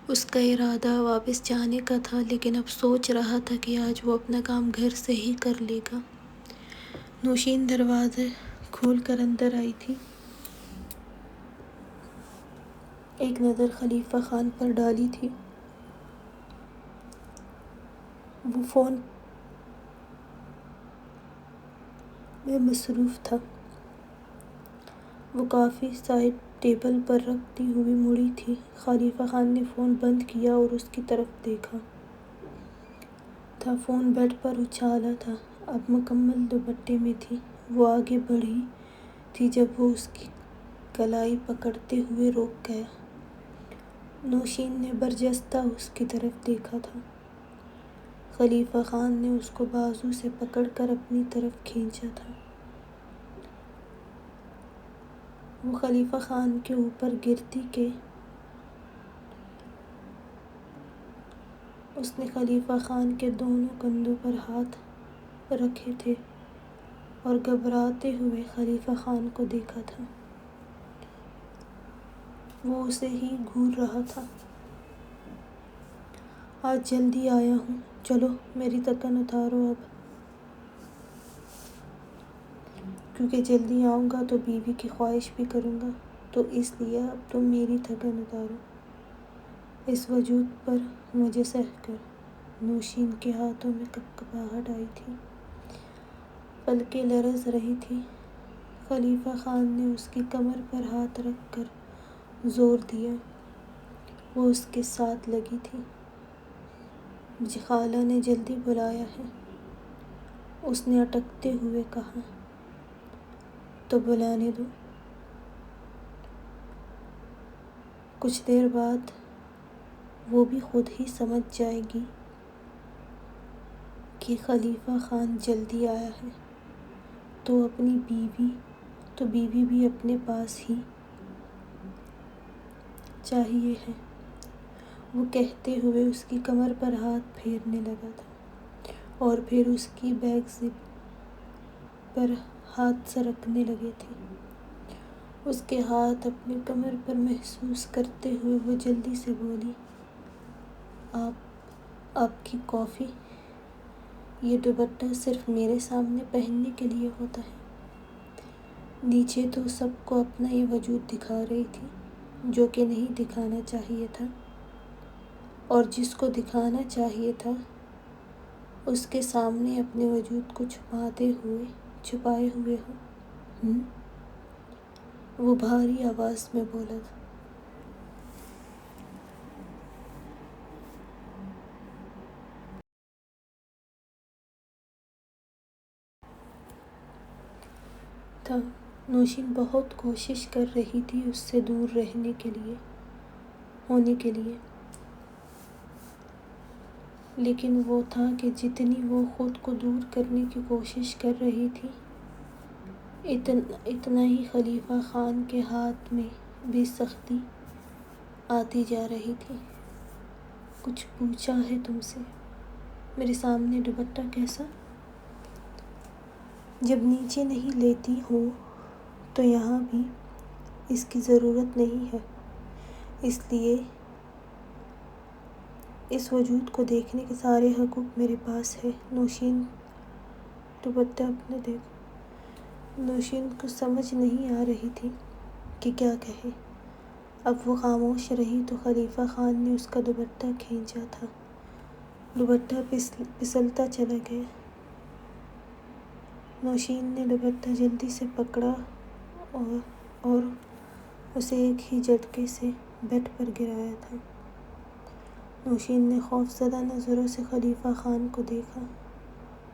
اس کا ارادہ واپس جانے کا تھا، لیکن اب سوچ رہا تھا کہ آج وہ اپنا کام گھر سے ہی کر لے گا۔ نوشین دروازہ کھول کر اندر آئی تھی، ایک نظر خلیفہ خان پر ڈالی تھی۔ وہ فون میں مصروف تھا۔ وہ کافی سائڈ ٹیبل پر رکھتی ہوئی مڑی تھی۔ خلیفہ خان نے فون بند کیا اور اس کی طرف دیکھا تھا۔ فون بیڈ پر اچھالا تھا، اب مکمل دوپٹے میں تھی۔ وہ آگے بڑھی تھی جب وہ اس کی کلائی پکڑتے ہوئے رک گیا۔ نوشین نے برجستہ اس کی طرف دیکھا تھا۔ خلیفہ خان نے اس کو بازو سے پکڑ کر اپنی طرف کھینچا تھا۔ وہ خلیفہ خان کے اوپر گرتی کہ اس نے خلیفہ خان کے دونوں کندھوں پر ہاتھ رکھے تھے اور گھبراتے ہوئے خلیفہ خان کو دیکھا تھا۔ وہ اسے ہی گھور رہا تھا۔ آج جلدی آیا ہوں، چلو میری تھکن اتارو اب، کیونکہ جلدی آؤں گا تو بیوی کی خواہش بھی کروں گا، تو اس لیے اب تم میری تھکن اتارو، اس وجود پر مجھے سہ کر۔ نوشین کے ہاتھوں میں کپکپاہٹ آئی تھی، پلکیں لرز رہی تھیں۔ خلیفہ خان نے اس کی کمر پر ہاتھ رکھ کر زور دیا۔ وہ اس کے ساتھ لگی تھی۔ مجھے خالہ نے جلدی بلایا ہے، اس نے اٹکتے ہوئے کہا۔ تو بلانے دو۔ کچھ دیر بعد وہ بھی خود ہی سمجھ جائے گی کہ خلیفہ خان جلدی آیا ہے، تو بیوی بھی اپنے پاس ہی چاہیے ہے، وہ کہتے ہوئے اس کی کمر پر ہاتھ پھیرنے لگا تھا، اور پھر اس کی بیک زپ پر ہاتھ سرکنے لگے تھے۔ اس کے ہاتھ اپنی کمر پر محسوس کرتے ہوئے وہ جلدی سے بولی، آپ کی کافی؟ یہ دوپٹہ صرف میرے سامنے پہننے کے لیے ہوتا ہے؟ نیچے تو سب کو اپنا یہ وجود دکھا رہی تھی جو کہ نہیں دکھانا چاہیے تھا، اور جس کو دکھانا چاہیے تھا اس کے سامنے اپنے وجود کو چھپائے ہوئے ہو۔ وہ بھاری آواز میں بولا تھا۔ نوشین بہت کوشش کر رہی تھی اس سے دور ہونے کے لیے، لیکن وہ تھا کہ جتنی وہ خود کو دور کرنے کی کوشش کر رہی تھی، اتنا ہی خلیفہ خان کے ہاتھ میں بھی سختی آتی جا رہی تھی۔ کچھ پوچھا ہے تم سے؟ میرے سامنے دوپٹہ کیسا؟ جب نیچے نہیں لیتی ہوں تو یہاں بھی اس کی ضرورت نہیں ہے، اس لیے اس وجود کو دیکھنے کے سارے حقوق میرے پاس ہے۔ نوشین دوپٹہ اپنے نوشین کو سمجھ نہیں آ رہی تھی کہ کیا کہے۔ اب وہ خاموش رہی تو خلیفہ خان نے اس کا دوپٹہ کھینچا تھا، دوپٹہ پھسلتا چلا گیا۔ نوشین نے دوپٹہ جلدی سے پکڑا اور اسے ایک ہی جھٹکے سے بیڈ پر گرایا تھا۔ نوشین نے خوفزدہ نظروں سے خلیفہ خان کو دیکھا۔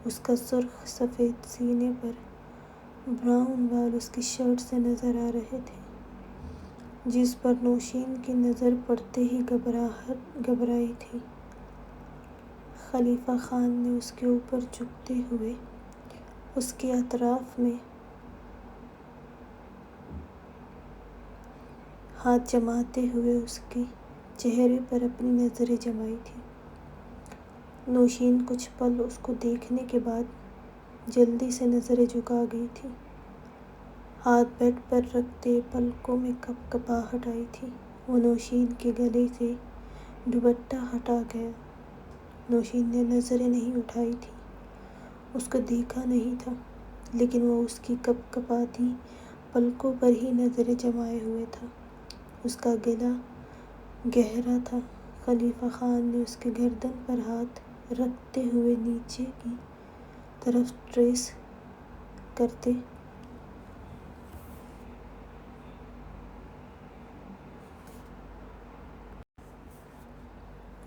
اس کا سرخ سفید سینے پر براؤن بال اس کی شرٹ سے نظر آ رہے تھے، جس پر نوشین کی نظر پڑتے ہی گھبرائی تھی۔ خلیفہ خان نے اس کے اوپر جھکتے ہوئے اس کے اطراف میں ہاتھ جماتے ہوئے اس کے چہرے پر اپنی نظریں جمائی تھیں۔ نوشین کچھ پل اس کو دیکھنے کے بعد جلدی سے نظریں جھکا گئی تھی۔ ہاتھ بیڈ پر رکھتے پلکوں میں کپکپاہٹ آئی تھی۔ وہ نوشین کے گلے سے دوپٹہ ہٹا گیا۔ نوشین نے نظریں نہیں اٹھائی تھیں، اس کو دیکھا نہیں تھا، لیکن وہ اس کی کپکپاتی پلکوں پر ہی نظریں جمائے ہوئے تھا۔ اس کا گلا گہرا تھا۔ خلیفہ خان نے اس کے گردن پر ہاتھ رکھتے ہوئے نیچے کی طرف ٹریس کرتے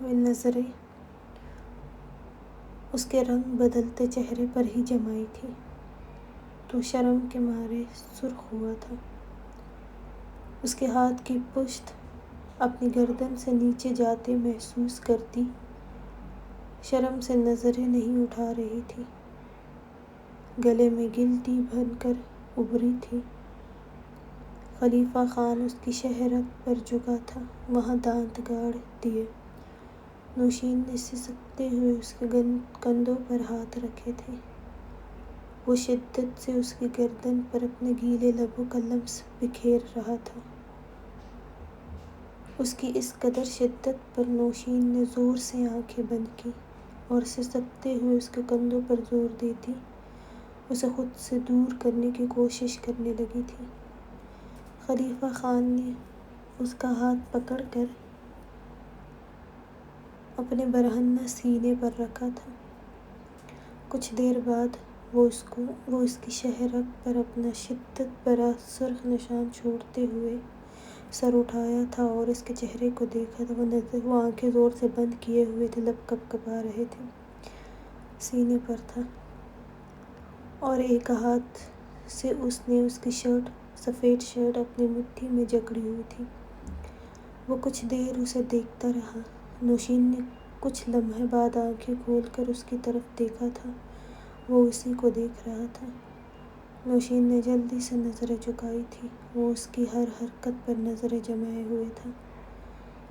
ہوئے نظریں اس کے رنگ بدلتے چہرے پر ہی جمائی تھی تو شرم کے مارے سرخ ہوا تھا۔ اس کے ہاتھ کی پشت اپنی گردن سے نیچے جاتے محسوس کرتی شرم سے نظریں نہیں اٹھا رہی تھی۔ گلے میں گلٹی بن کر ابھری تھی۔ خلیفہ خان اس کی شہرک پر جھکا تھا، وہاں دانت گاڑ دیے۔ نوشین نے سسکتے ہوئے اس کے کندھوں پر ہاتھ رکھے تھے۔ وہ شدت سے اس کی گردن پر اپنے گیلے لبوں کا لمس بکھیر رہا تھا۔ اس کی اس قدر شدت پر نوشین نے زور سے آنکھیں بند کی اور سسکتے ہوئے اس کے کندھوں پر زور دیتی اسے خود سے دور کرنے کی کوشش کرنے لگی تھی۔ خلیفہ خان نے اس کا ہاتھ پکڑ کر اپنے برہنہ سینے پر رکھا تھا۔ کچھ دیر بعد وہ اس کی شہرک پر اپنا شدت بھرا سرخ نشان چھوڑتے ہوئے سر اٹھایا تھا اور اس کے چہرے کو دیکھا تھا۔ وہ آنکھیں زور سے بند کیے ہوئے تھے، لب کپکپا رہے تھے، سینے پر تھا، اور ایک ہاتھ سے اس نے اس کی سفید شرٹ اپنی مٹھی میں جکڑی ہوئی تھی۔ وہ کچھ دیر اسے دیکھتا رہا۔ نوشین نے کچھ لمحے بعد آنکھیں کھول کر اس کی طرف دیکھا تھا، وہ اسی کو دیکھ رہا تھا۔ نوشین نے جلدی سے نظریں جھکائی تھیں، وہ اس کی ہر حرکت پر نظریں جمائے ہوئے تھا۔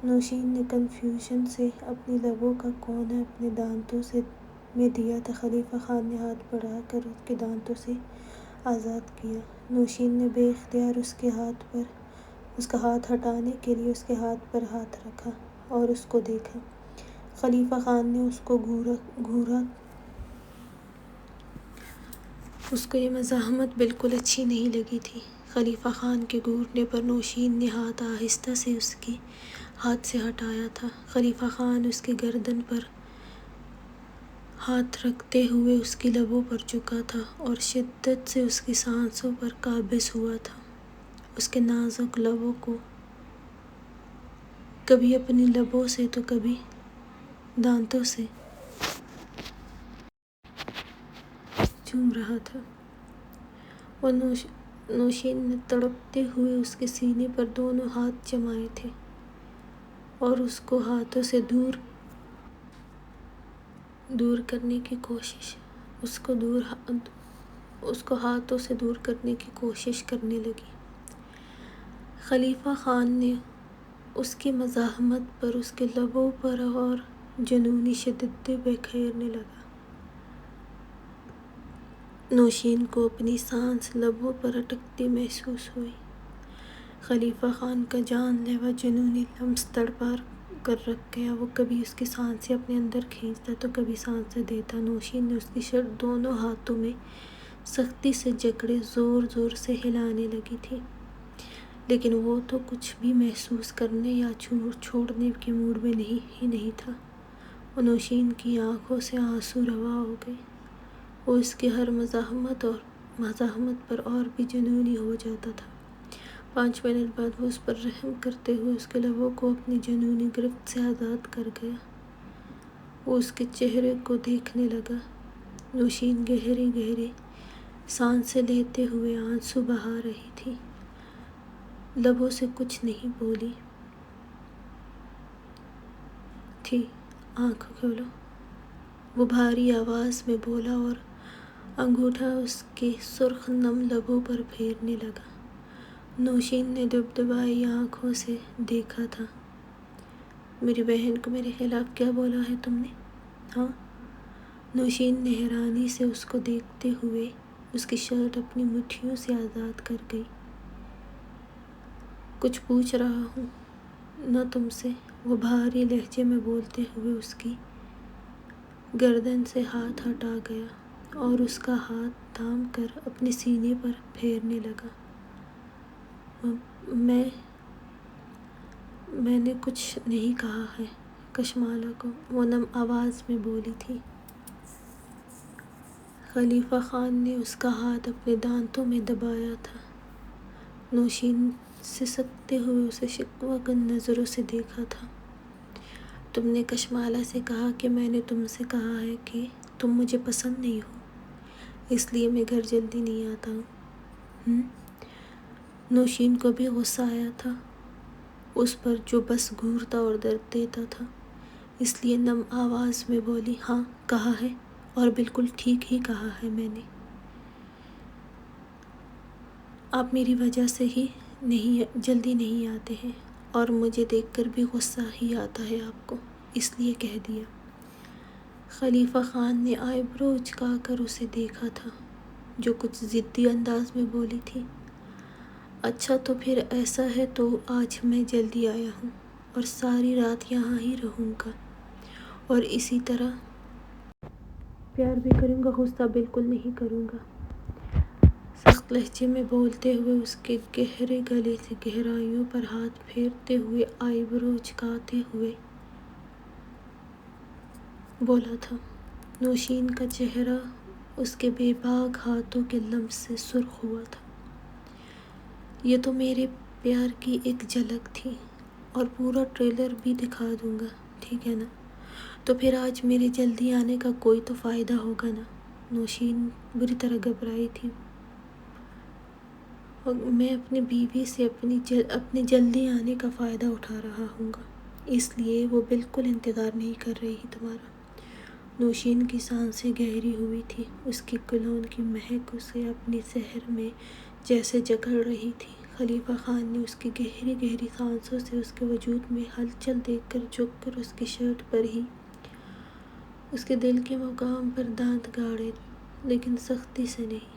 نوشین نے کنفیوژن سے اپنی لبوں کا کونا اپنے دانتوں میں دیا تھا۔ خلیفہ خان نے ہاتھ بڑھا کر اس کے دانتوں سے آزاد کیا۔ نوشین نے بے اختیار اس کا ہاتھ ہٹانے کے لیے اس کے ہاتھ پر ہاتھ رکھا اور اس کو دیکھا۔ خلیفہ خان نے اس کو گھورا اس کو یہ مزاحمت بالکل اچھی نہیں لگی تھی۔ خلیفہ خان کے گھٹنے پر نوشین نے ہاتھ آہستہ سے اس کے ہاتھ سے ہٹایا تھا۔ خلیفہ خان اس کی گردن پر ہاتھ رکھتے ہوئے اس کی لبوں پر جھکا تھا اور شدت سے اس کی سانسوں پر قابض ہوا تھا۔ اس کے نازک لبوں کو کبھی اپنی لبوں سے تو کبھی دانتوں سے چوم رہا تھا۔ اور نوشین نے تڑپتے ہوئے اس کے سینے پر دونوں ہاتھ جمائے تھے اور اس کو ہاتھوں سے دور کرنے کی کوشش کرنے لگی۔ خلیفہ خان نے اس کی مزاحمت پر اس کے لبوں پر اور جنونی شدتیں بکھیرنے لگا۔ نوشین کو اپنی سانس لبوں پر اٹکتی محسوس ہوئی۔ خلیفہ خان کا جان لیوا جنونی لمس تڑپا کر رکھ گیا۔ وہ کبھی اس کی سانسیں اپنے اندر کھینچتا تو کبھی سانسیں دیتا۔ نوشین نے اس کی شرٹ دونوں ہاتھوں میں سختی سے جکڑے زور زور سے ہلانے لگی تھی، لیکن وہ تو کچھ بھی محسوس کرنے یا چھوڑنے کے موڈ میں ہی نہیں تھا۔ نوشین کی آنکھوں سے آنسو رواں ہو گئے۔ وہ اس کی ہر مزاحمت پر اور بھی جنونی ہو جاتا تھا۔ 5 منٹ بعد وہ اس پر رحم کرتے ہوئے اس کے لبوں کو اپنی جنونی گرفت سے آزاد کر گیا۔ وہ اس کے چہرے کو دیکھنے لگا۔ نوشین گہری گہری سانسیں لیتے ہوئے آنسو بہا رہی تھی، لبوں سے کچھ نہیں بولی تھی۔ آنکھیں کھولو، وہ بھاری آواز میں بولا اور انگوٹھا اس کے سرخ نم لبوں پر پھیرنے لگا۔ نوشین نے دبدبائی آنکھوں سے دیکھا تھا۔ میری بہن کو میرے خلاف کیا بولا ہے تم نے؟ ہاں؟ نوشین نے حیرانی سے اس کو دیکھتے ہوئے اس کی شرٹ اپنی مٹھیوں سے آزاد کر گئی۔ کچھ پوچھ رہا ہوں نا تم سے، وہ بھاری لہجے میں بولتے ہوئے اس کی گردن سے ہاتھ ہٹا گیا اور اس کا ہاتھ تھام کر اپنے سینے پر پھیرنے لگا۔ میں نے کچھ نہیں کہا ہے کشمالہ کو، وہ نم آواز میں بولی تھی۔ خلیفہ خان نے اس کا ہاتھ اپنے دانتوں میں دبایا تھا۔ نوشین سسکتے ہوئے اسے شکوہ گن نظروں سے دیکھا تھا۔ تم نے کشمالہ سے کہا کہ میں نے تم سے کہا ہے کہ تم مجھے پسند نہیں ہو، اس لیے میں گھر جلدی نہیں آتا ہوں۔ نوشین کو بھی غصہ آیا تھا اس پر جو بس گھورتا اور درد دیتا تھا، اس لیے نم آواز میں بولی، ہاں کہا ہے، اور بالکل ٹھیک ہی کہا ہے میں نے۔ آپ میری وجہ سے ہی جلدی نہیں آتے ہیں اور مجھے دیکھ کر بھی غصہ ہی آتا ہے آپ کو، اس لیے کہہ دیا۔ خلیفہ خان نے آئی برو اچکا کر اسے دیکھا تھا، جو کچھ ضدی انداز میں بولی تھی، اچھا تو پھر ایسا ہے تو آج میں جلدی آیا ہوں اور ساری رات یہاں ہی رہوں گا اور اسی طرح پیار بھی کروں گا، غصہ بالکل نہیں کروں گا، سخت لہجے میں بولتے ہوئے اس کے گہرے گلے سے گہرائیوں پر ہاتھ پھیرتے ہوئے آئی برو اچکاتے ہوئے بولا تھا۔ نوشین کا چہرہ اس کے بے باک ہاتھوں کے لمس سے سرخ ہوا تھا۔ یہ تو میرے پیار کی ایک جھلک تھی اور پورا ٹریلر بھی دکھا دوں گا، ٹھیک ہے نا؟ تو پھر آج میرے جلدی آنے کا کوئی تو فائدہ ہوگا نا؟ نوشین بری طرح گھبرائی تھی اور میں اپنی بیوی سے اپنے جلدی آنے کا فائدہ اٹھا رہا ہوں گا، اس لیے وہ بالکل انتظار نہیں کر رہی تمہارا۔ نوشین کی سانسیں گہری ہوئی تھی، اس کی کولون کی مہک اسے اپنی زہر میں جیسے جکڑ رہی تھی۔ خلیفہ خان نے اس کی گہری گہری سانسوں سے اس کے وجود میں ہلچل دیکھ کر جھک کر اس کی شرٹ پر ہی اس کے دل کے مقام پر دانت گاڑے، لیکن سختی سے نہیں۔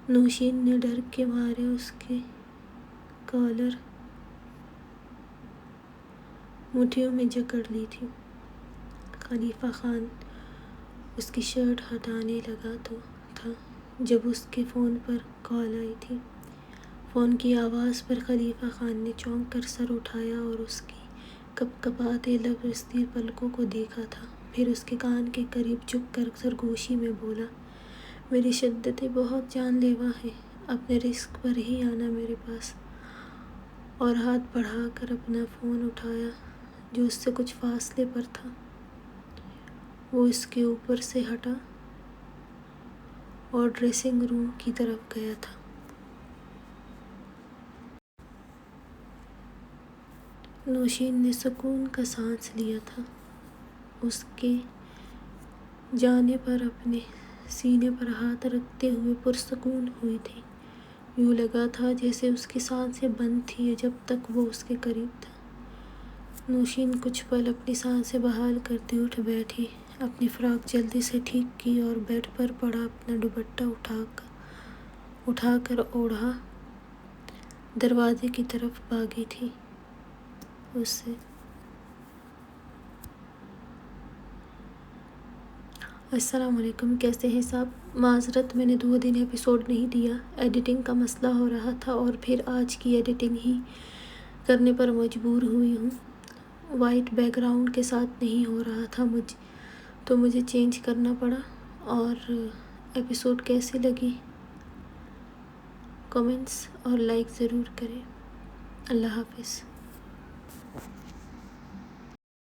نوشین نے ڈر کے مارے اس کے کالر مٹھیوں میں جکڑ لی تھی۔ خلیفہ خان اس کی شرٹ ہٹانے لگا تھا جب اس کے فون پر کال آئی تھی۔ فون کی آواز پر خلیفہ خان نے چونک کر سر اٹھایا اور اس کی کپ کپاتے لبرستی پلکوں کو دیکھا تھا۔ پھر اس کے کان کے قریب جھک کر سرگوشی میں بولا، میری شدتیں بہت جان لیوا ہیں، اپنے رزق پر ہی آنا میرے پاس۔ اور ہاتھ بڑھا کر اپنا فون اٹھایا جو اس سے کچھ فاصلے پر تھا۔ وہ اس کے اوپر سے ہٹا اور ڈریسنگ روم کی طرف گیا تھا۔ نوشین نے سکون کا سانس لیا تھا۔ اس کے جانے پر اپنے سینے پر ہاتھ رکھتے ہوئے پرسکون ہوئی تھی۔ یوں لگا تھا جیسے اس کی سانسیں بند تھیں جب تک وہ اس کے قریب تھا۔ نوشین کچھ پل اپنی سانسیں بحال کرتی اٹھ بیٹھی، اپنی فراق جلدی سے ٹھیک کی اور بیڈ پر پڑا اپنا دوپٹہ اٹھا کر اوڑھا دروازے کی طرف بھاگی تھی۔ اسے السلام علیکم، کیسے ہیں صاحب؟ معذرت، میں نے 2 دن ایپیسوڈ نہیں دیا، ایڈیٹنگ کا مسئلہ ہو رہا تھا اور پھر آج کی ایڈیٹنگ ہی کرنے پر مجبور ہوئی ہوں۔ وائٹ بیک گراؤنڈ کے ساتھ نہیں ہو رہا تھا تو مجھے چینج کرنا پڑا۔ اور ایپیسوڈ کیسی لگی کمنٹس اور لائک ضرور کریں۔ اللہ حافظ۔